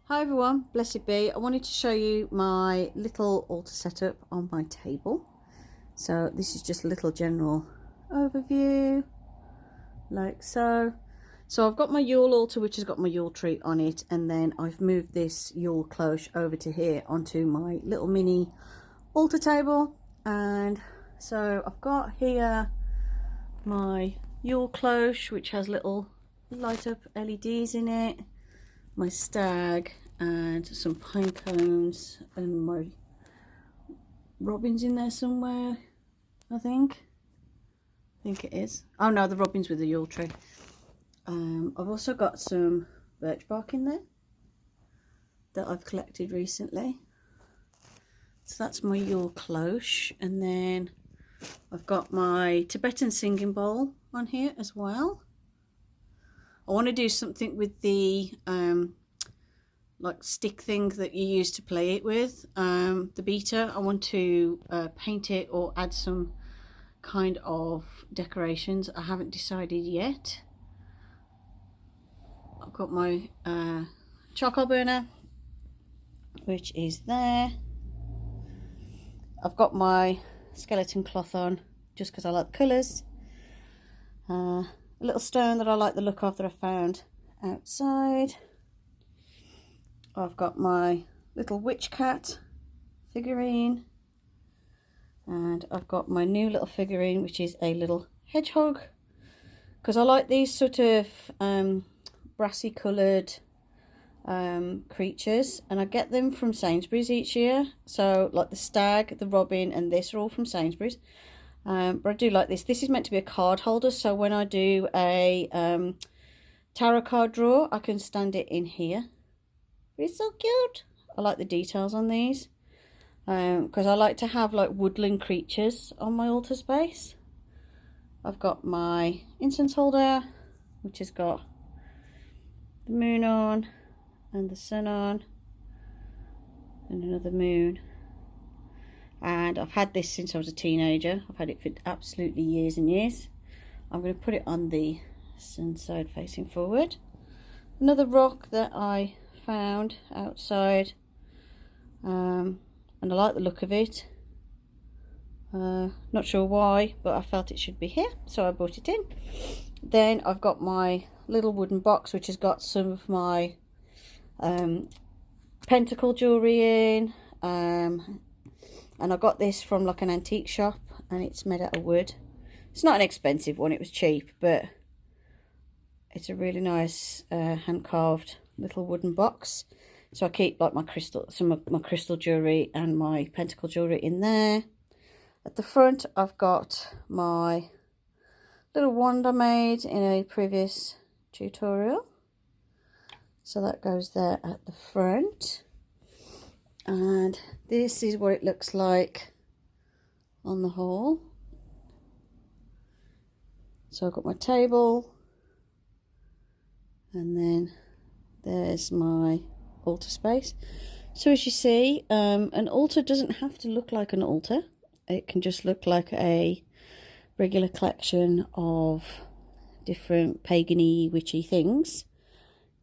Hi everyone, blessed be. I wanted to show you my little altar setup on my table. So this is just a little general overview, like so. So I've got my Yule altar, which has got my Yule tree on it, and then I've moved this Yule cloche over to here onto my little mini altar table. And so I've got here my Yule cloche, which has little light up LEDs in it, my stag and some pine cones, and my robins in there somewhere. I think it is. Oh no, the robins with the Yule tree. I've also got some birch bark in there that I've collected recently. So that's my Yule cloche, and then I've got my Tibetan singing bowl on here as well. I want to do something with the like stick thing that you use to play it with, the beater. I want to paint it or add some kind of decorations. I haven't decided yet. I've got my charcoal burner, which is there. I've got my skeleton cloth on just because I like the colours. A little stone that I like the look of that I found outside. I've got my little witch cat figurine, and I've got my new little figurine, which is a little hedgehog, because I like these sort of brassy coloured creatures, and I get them from Sainsbury's each year. So like the stag, the robin and this are all from Sainsbury's, but I do like this. This is meant to be a card holder, so when I do a tarot card draw, I can stand it in here. It's so cute. I like the details on these, because I like to have like woodland creatures on my altar space. I've got my incense holder, which has got the moon on and the sun on and another moon, and I've had this since I was a teenager. I've had it for absolutely years and years. I'm going to put it on the sun side facing forward. Another rock that I found outside, and I like the look of it. Not sure why, but I felt it should be here, so I brought it in. Then I've got my little wooden box, which has got some of my pentacle jewellery in, and I got this from like an antique shop, and it's made out of wood. It's not an expensive one, it was cheap, but it's a really nice hand carved little wooden box. So I keep like some of my crystal jewellery and my pentacle jewellery in there. At the front I've got my little wand I made in a previous tutorial, so that goes there at the front, and this is what it looks like on the whole. So I've got my table, and then there's my altar space. So as you see, an altar doesn't have to look like an altar. It can just look like a regular collection of different pagan-y, witchy things.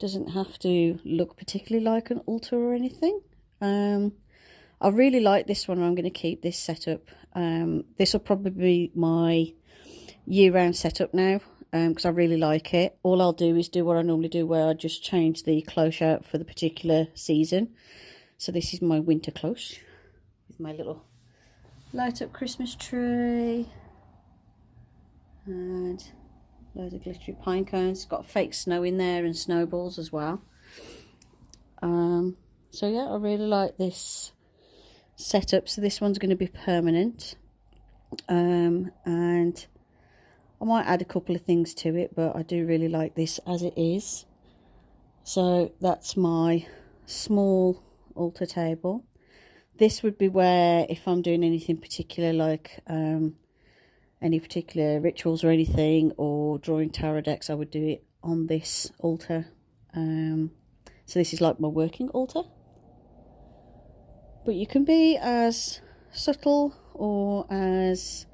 Doesn't have to look particularly like an altar or anything. I really like this one. I'm going to keep this setup. This will probably be my year-round setup now, because I really like it. All I'll do is do what I normally do, where I just change the cloche out for the particular season. So this is my winter cloche with my little light up Christmas tree and loads of glittery pine cones. It's got fake snow in there and snowballs as well. So yeah, I really like this setup. So this one's going to be permanent, and I might add a couple of things to it, but I do really like this as it is. So that's my small altar table. This would be where, if I'm doing anything particular, like any particular rituals or anything, or drawing tarot decks, I would do it on this altar. So this is like my working altar. But you can be as subtle or as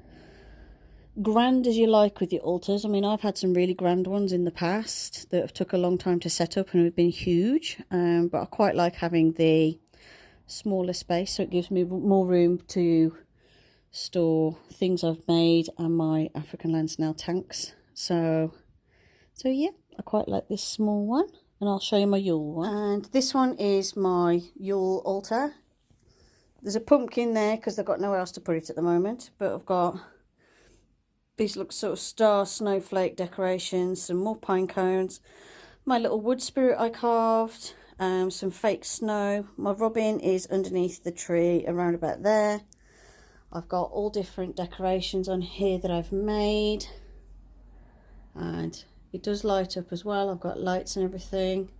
grand as you like with your altars. I mean, I've had some really grand ones in the past that have took a long time to set up and have been huge, but I quite like having the smaller space, so it gives me more room to store things I've made and my African land snail tanks. So yeah, I quite like this small one, and I'll show you my Yule one. And this one is my Yule altar. There's a pumpkin there because I've got nowhere else to put it at the moment, but I've got these look sort of star snowflake decorations, some more pine cones, my little wood spirit I carved, some fake snow. My robin is underneath the tree around about there. I've got all different decorations on here that I've made, and it does light up as well. I've got lights and everything,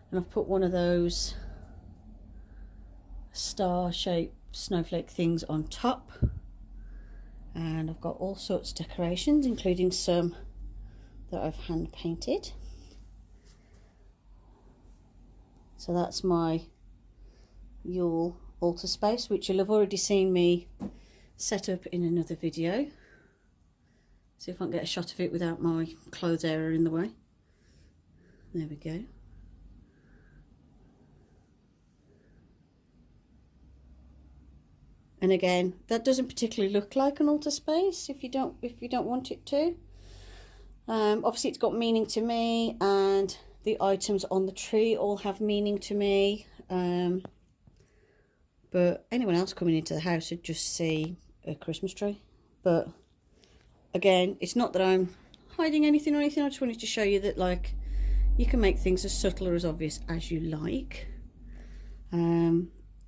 and I've put one of those star shaped snowflake things on top, and I've got all sorts of decorations, including some that I've hand painted. So that's my Yule altar space, which you'll have already seen me set up in another video. See if I can get a shot of it without my clothes area in the way. There we go. And again, that doesn't particularly look like an altar space if you don't want it to. Obviously it's got meaning to me, and the items on the tree all have meaning to me. But anyone else coming into the house would just see a Christmas tree. But again, it's not that I'm hiding anything or anything. I just wanted to show you that, like, you can make things as subtle or as obvious as you like.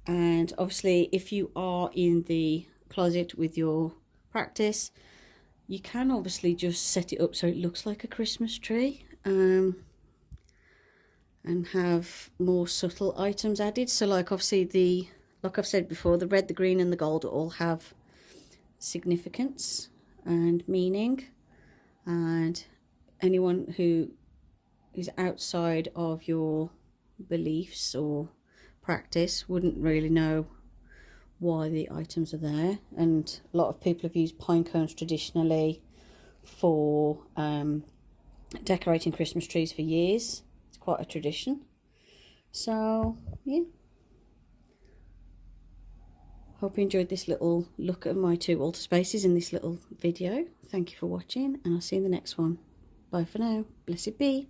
And obviously if you are in the closet with your practice, you can obviously just set it up so it looks like a Christmas tree, and have more subtle items added. So like obviously like I've said before, the red, the green and the gold all have significance and meaning, and anyone who is outside of your beliefs or practice wouldn't really know why the items are there. And a lot of people have used pine cones traditionally for decorating Christmas trees for years. It's quite a tradition. So yeah, hope you enjoyed this little look at my two altar spaces in this little video. Thank you for watching, and I'll see you in the next one. Bye for now. Blessed be.